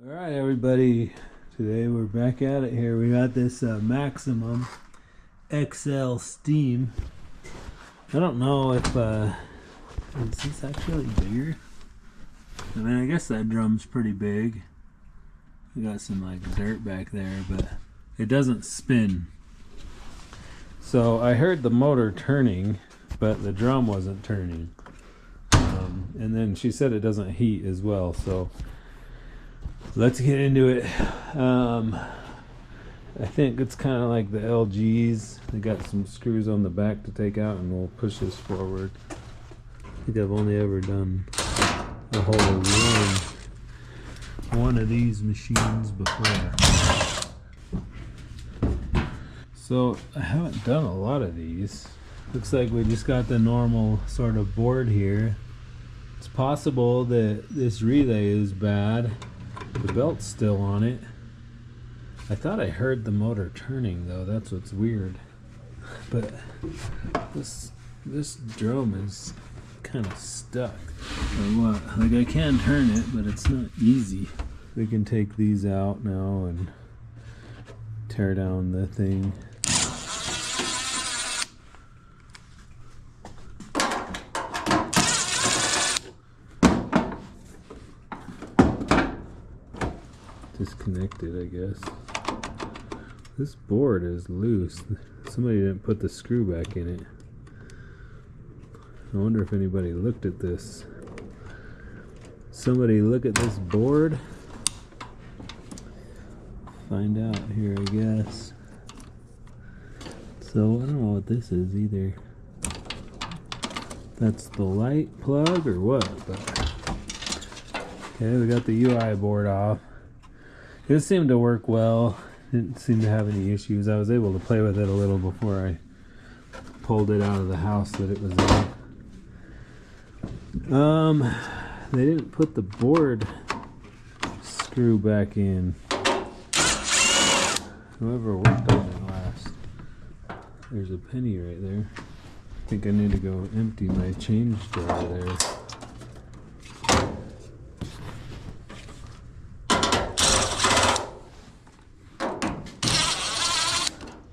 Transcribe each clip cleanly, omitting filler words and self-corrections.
All right, everybody. Today we're back at it here. We got this Maximum XL Steam. I don't know if is this actually bigger? I mean, I guess that drum's pretty big. We got some like dirt back there, but it doesn't spin. So I heard the motor turning, but the drum wasn't turning. And then she said it doesn't heat as well. So let's get into it. I think it's kind of like the LGs. They got some screws on the back to take out, and we'll push this forward. I think I've only ever done a whole one of these machines before. So I haven't done a lot of these. Looks like we just got the normal sort of board here. It's possible that this relay is bad. The belt's still on it. I thought I heard the motor turning though. That's what's weird. But this drum is kind of stuck. Or what? Like I can turn it, but it's not easy. We can take these out now and tear down the thing. Disconnected, I guess. This board is loose. Somebody didn't put the screw back in it. I wonder if anybody looked at this. Somebody look at this board. Find out here, I guess. So I don't know what this is either. That's the light plug or what? But okay, we got the UI board off. It seemed to work well. Didn't seem to have any issues. I was able to play with it a little before I pulled it out of the house that it was in. They didn't put the board screw back in. Whoever worked on it last. There's a penny right there. I think I need to go empty my change drawer there.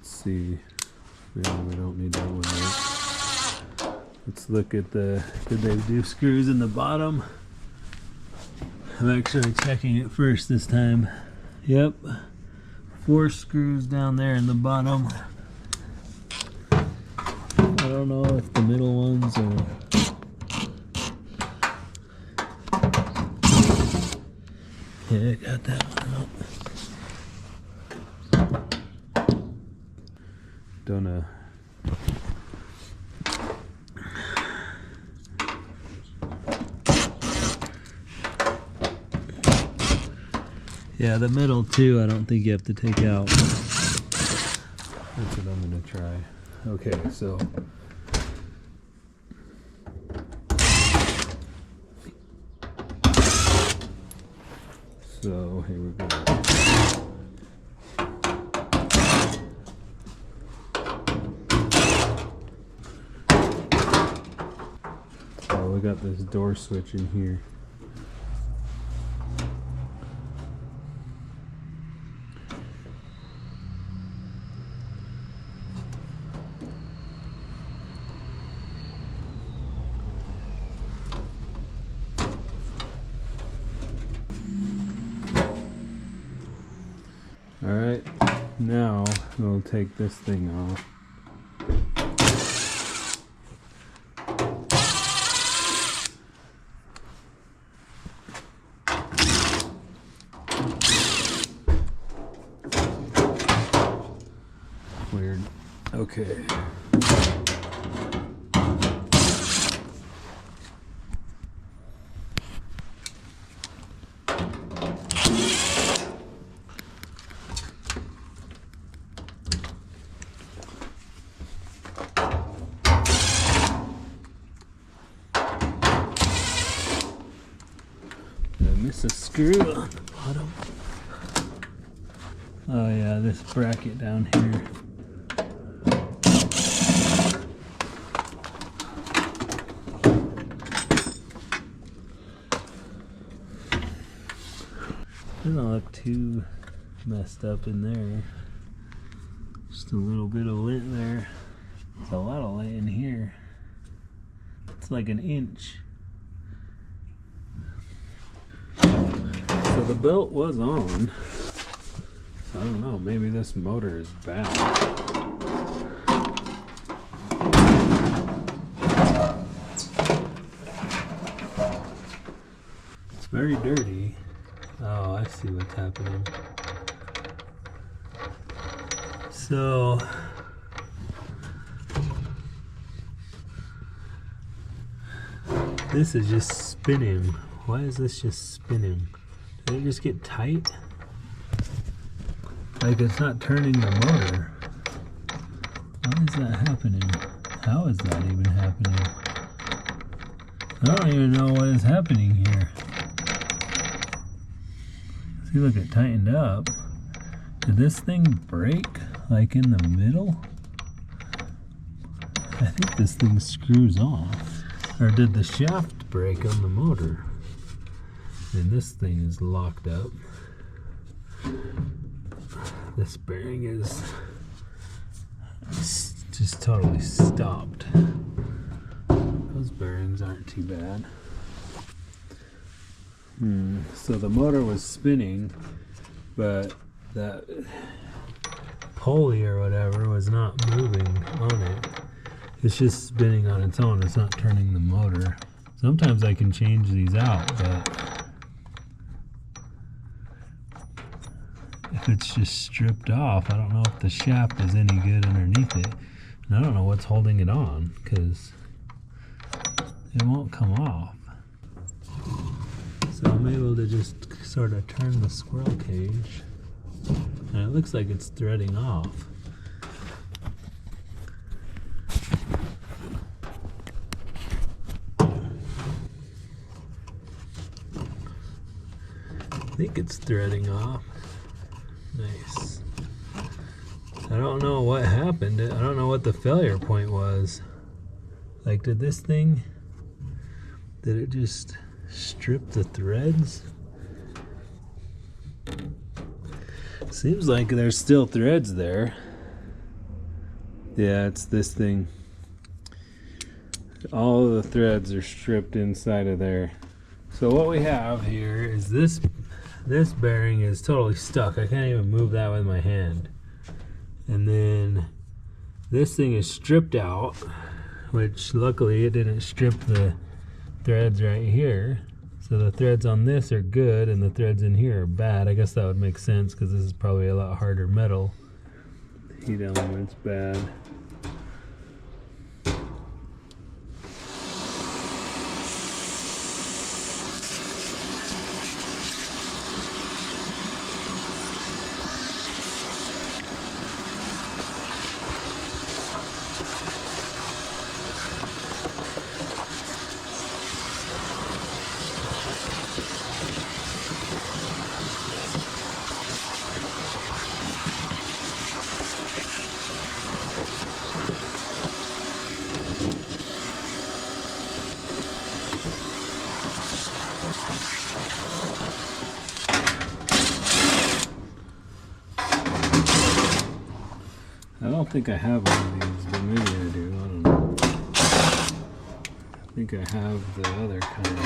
See, maybe we don't need that one yet. Let's look at the, did they do screws in the bottom? I'm actually checking it first this time. Yep, 4 screws down there in the bottom. I don't know if the middle ones are... Yeah, I got that one out. Gonna yeah, the middle too, I don't think you have to take out. That's what I'm gonna try. Okay, so here we go. We got this door switch in here. All right, now we'll take this thing off. Weird. Okay. Did I miss a screw on the bottom? Oh yeah, this bracket down here. Doesn't look too messed up in there. Just a little bit of lint there. There's a lot of lint in here. It's like an inch. So the belt was on. I don't know, maybe this motor is bad. It's very dirty. Oh, I see what's happening. So this is just spinning. Why is this just spinning? Did it just get tight? Like it's not turning the motor. Why is that happening? How is that even happening? I don't even know what is happening here. See, look, it tightened up. Did this thing break like in the middle? I think this thing screws off. Or did the shaft break on the motor? And this thing is locked up. This bearing is just totally stopped. Those bearings aren't too bad. So the motor was spinning, but that pulley or whatever was not moving on it. It's just spinning on its own. It's not turning the motor. Sometimes I can change these out, but if it's just stripped off, I don't know if the shaft is any good underneath it. And I don't know what's holding it on, because it won't come off. So I'm able to just sort of turn the squirrel cage, and it looks like it's threading off. I think it's threading off. Nice. I don't know what happened. I don't know what the failure point was. Like, did this thing, did it just strip the threads? Seems like there's still threads there. Yeah, it's this thing. All of the threads are stripped inside of there. So what we have here is this bearing is totally stuck. I can't even move that with my hand. And then this thing is stripped out, which luckily it didn't strip the threads right here. So the threads on this are good and the threads in here are bad. I guess that would make sense because this is probably a lot harder metal. The heat element's bad. I don't think I have one of these, but maybe I do. I don't know. I think I have the other kind.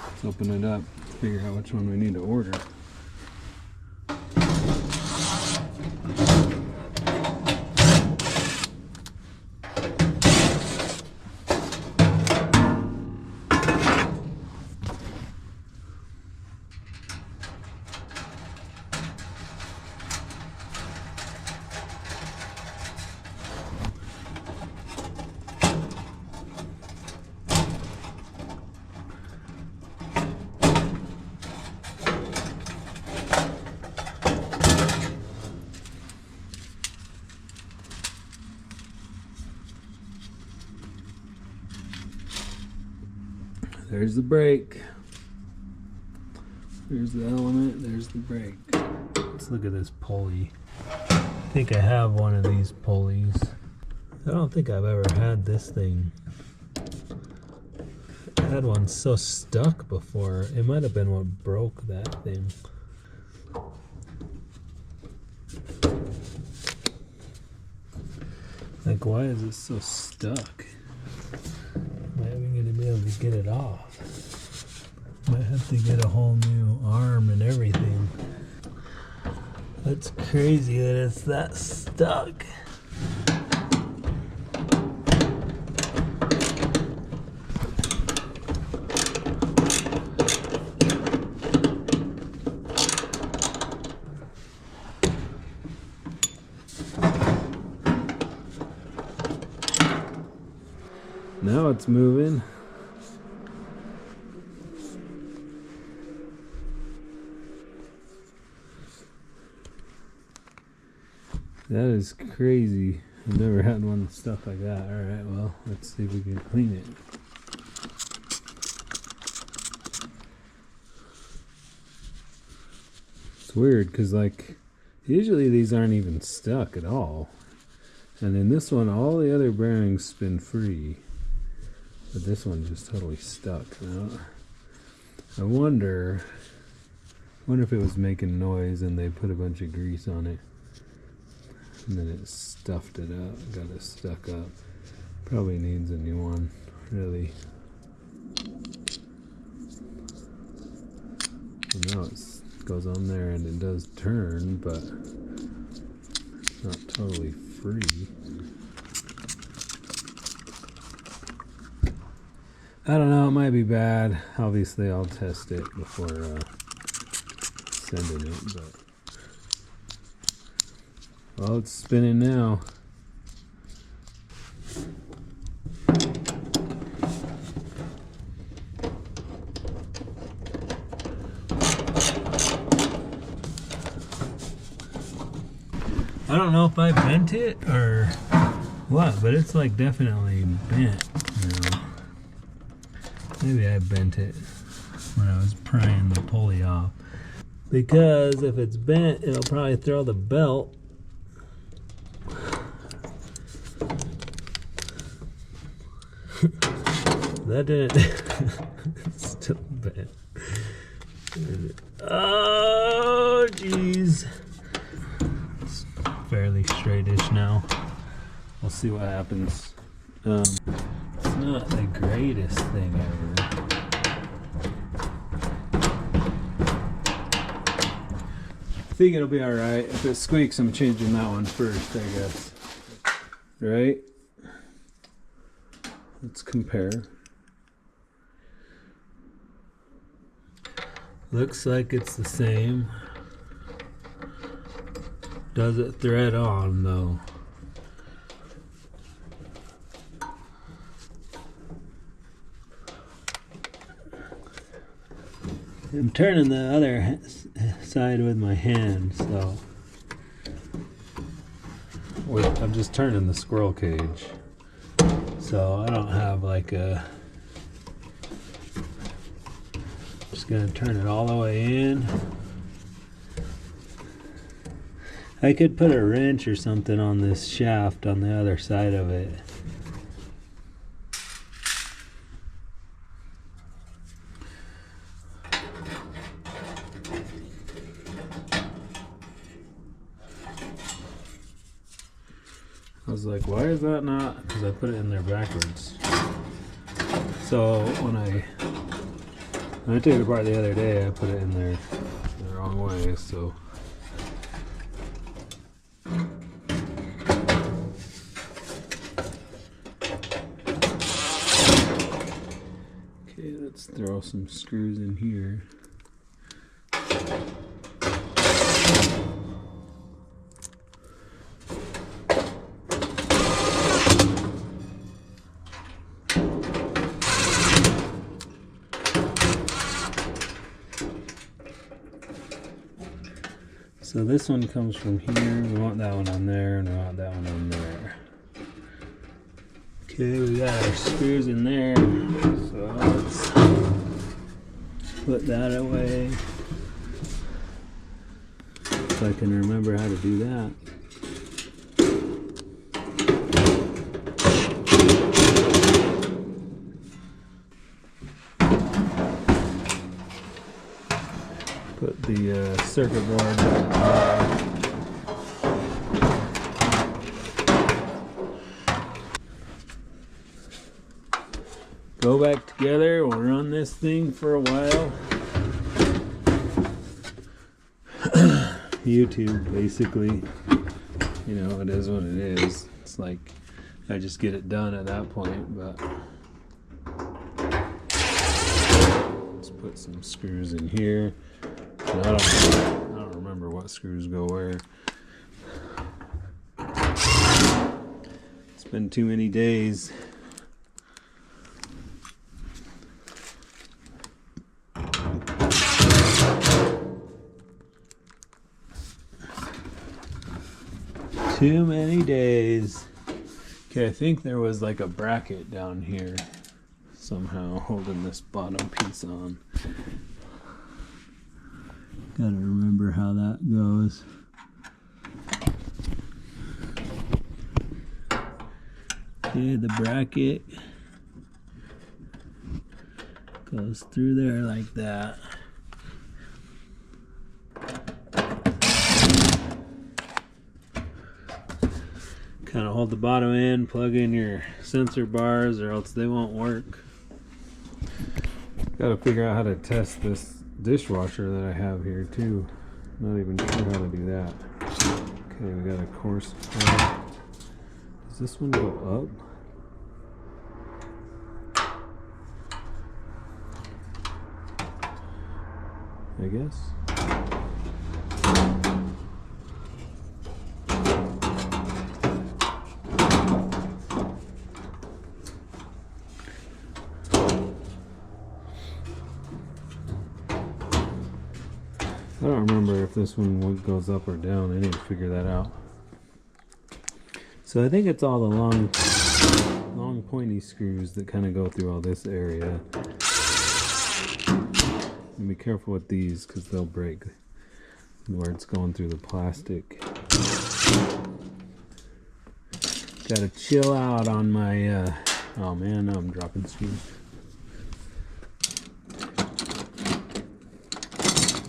Let's open it up, figure out which one we need to order. There's the brake. There's the element. There's the brake. Let's look at this pulley. I think I have one of these pulleys. I don't think I've ever had this thing had one so stuck before. It might have been what broke that thing. Like, why is it so stuck? Am I even going to be able to get it off? Might have to get a whole new arm and everything. That's crazy that it's that stuck. Now it's moving. That is crazy. I've never had one stuff like that. Alright, well, let's see if we can clean it. It's weird because, like, usually these aren't even stuck at all. And in this one, all the other bearings spin free. But this one's just totally stuck. Now, I wonder if it was making noise and they put a bunch of grease on it. And then it stuffed it up, got it stuck up. Probably needs a new one, really. And now it goes on there and it does turn, but it's not totally free. I don't know, it might be bad. Obviously, I'll test it before sending it, but well, it's spinning now. I don't know if I bent it or what, but it's like definitely bent now. Maybe I bent it when I was prying the pulley off. Because if it's bent, it'll probably throw the belt. That didn't. It's still bent. Oh, jeez. It's fairly straightish now. We'll see what happens. It's not the greatest thing ever. I think it'll be alright. If it squeaks, I'm changing that one first, I guess. Right? Let's compare. Looks like it's the same. Does it thread on though? I'm turning the other side with my hand, so I'm just turning the squirrel cage, so I don't have like a. Just gonna turn it all the way in. I could put a wrench or something on this shaft on the other side of it. I was like, why is that not? Because I put it in there backwards. So when I took it apart the other day, I put it in there the wrong way, so. Okay, let's throw some screws in here. So this one comes from here, we want that one on there, and we want that one on there. Okay, we got our screws in there, so let's put that away. If I can remember how to do that. Put the circuit board back. Go back together. We'll run this thing for a while. YouTube, basically. You know, it is what it is. It's like I just get it done at that point, but let's put some screws in here. I don't remember what screws go where. It's been too many days. Too many days. Okay, I think there was like a bracket down here somehow holding this bottom piece on. Gotta remember how that goes. Okay, the bracket goes through there like that. Kind of hold the bottom end, plug in your sensor bars or else they won't work. Got to figure out how to test this dishwasher that I have here too. Not even sure how to do that. Okay, we got a course. Does this one go up? I guess. I don't remember if this one goes up or down. I need to figure that out. So I think it's all the long pointy screws that kind of go through all this area. And be careful with these because they'll break where it's going through the plastic. Gotta chill out on my, oh man, now I'm dropping screws.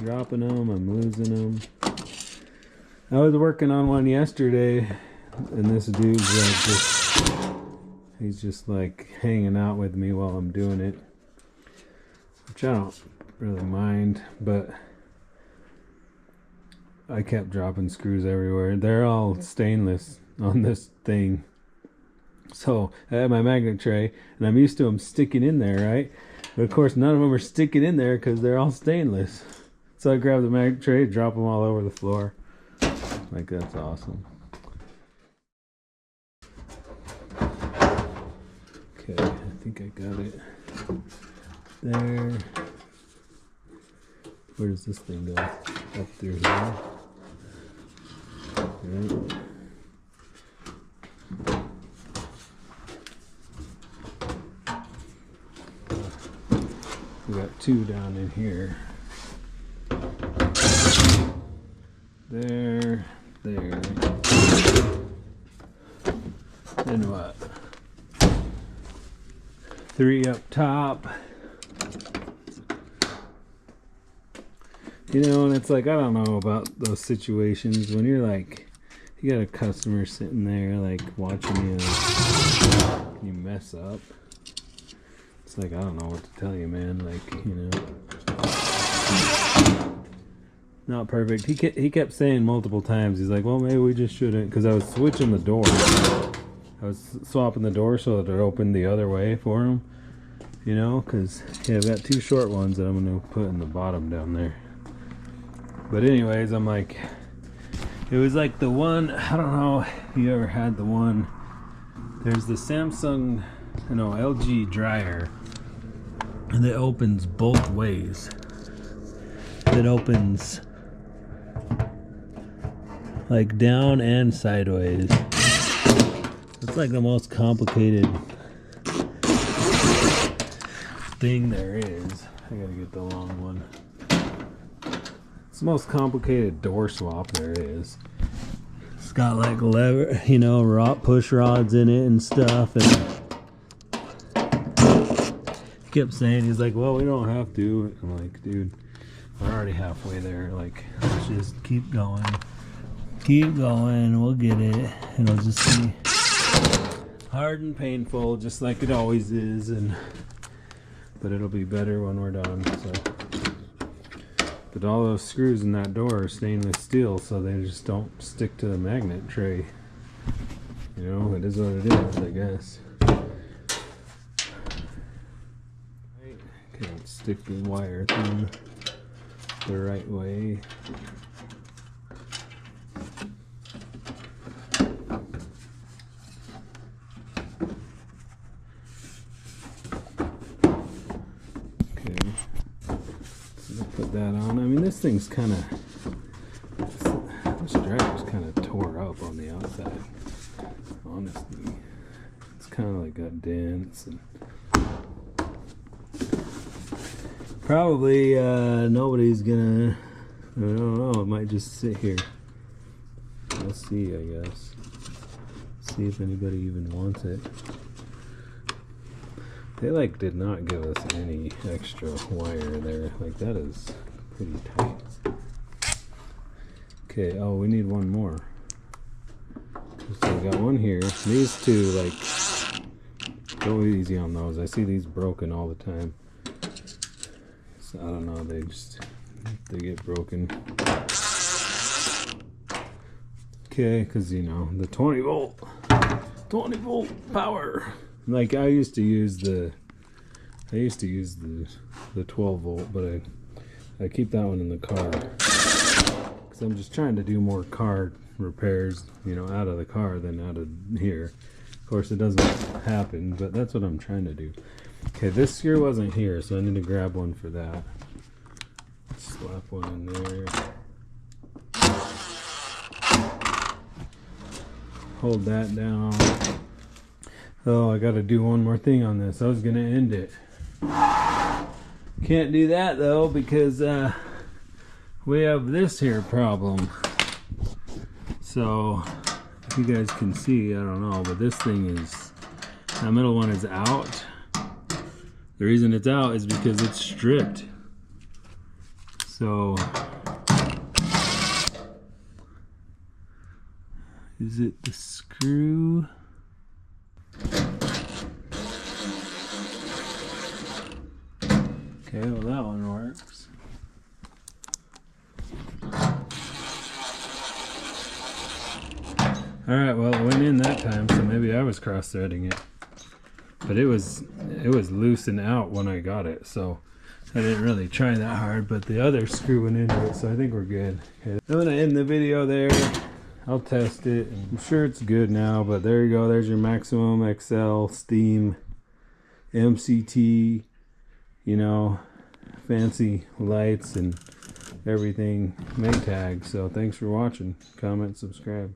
Dropping them, I'm losing them. I was working on one yesterday, and this dude's like he's just like hanging out with me while I'm doing it, which I don't really mind, but I kept dropping screws everywhere. They're all stainless on this thing. So I have my magnet tray, and I'm used to them sticking in there, right? But of course, none of them are sticking in there because they're all stainless. So I grab the magnet tray, drop them all over the floor. Like, that's awesome. Okay, I think I got it there. Where does this thing go? Up through here. Right. We got two down in here. There. Then what? Three up top. You know, and it's like, I don't know about those situations when you're like, you got a customer sitting there like watching you mess up. It's like, I don't know what to tell you, man. Like, you know, not perfect. He kept saying multiple times, he's like, well, maybe we just shouldn't, because I was switching the door. I was swapping the door so that it opened the other way for him, you know, because yeah, I've got two short ones that I'm going to put in the bottom down there. But anyways, I'm like, it was like the one, I don't know if you ever had the one, there's the Samsung, LG dryer that opens both ways. It opens like down and sideways. It's like the most complicated thing there is. I gotta get the long one. It's the most complicated door swap there is. It's got like lever, push rods in it and stuff. And he kept saying, he's like, well, we don't have to. I'm like, dude, We're already halfway there. Like, let's just keep going. Keep going. We'll get it. It'll just be hard and painful, just like it always is, but it'll be better when we're done. So, but all those screws in that door are stainless steel, so they just don't stick to the magnet tray. You know, it is what it is, I guess. Okay, let's stick the wire through the right way. Okay, so put that on. I mean, this thing's kind of, this driver's kind of tore up on the outside. Honestly, it's kind of like got dents and probably nobody's gonna, I don't know, it might just sit here. We'll see, I guess. See if anybody even wants it. They like did not give us any extra wire there. Like, that is pretty tight. Okay, oh, we need one more. So we got one here. These two, like, go easy on those. I see these broken all the time. So I don't know, they get broken. Okay, because, you know, the 20 volt power. Like, I used to use the 12 volt, but I keep that one in the car because I'm just trying to do more car repairs, you know, out of the car than out of here. Of course, it doesn't happen, but that's what I'm trying to do. Okay, this screw wasn't here, so I need to grab one for that. Slap one in there. Hold that down. Oh, I gotta do one more thing on this. I was gonna end it. Can't do that though, because we have this here problem. So, if you guys can see, I don't know, but this thing is, that middle one is out. The reason it's out is because it's stripped. So, is it the screw? Okay, well that one works. Alright, well it went in that time, so maybe I was cross-threading it. But it was loose and out when I got it, so I didn't really try that hard, but the other screw went into it, so I think we're good. Okay, I'm gonna end the video there. I'll test it. I'm sure it's good now, but there you go. There's your Maximum XL Steam MCT, you know, fancy lights and everything Maytag. So thanks for watching. Comment, subscribe.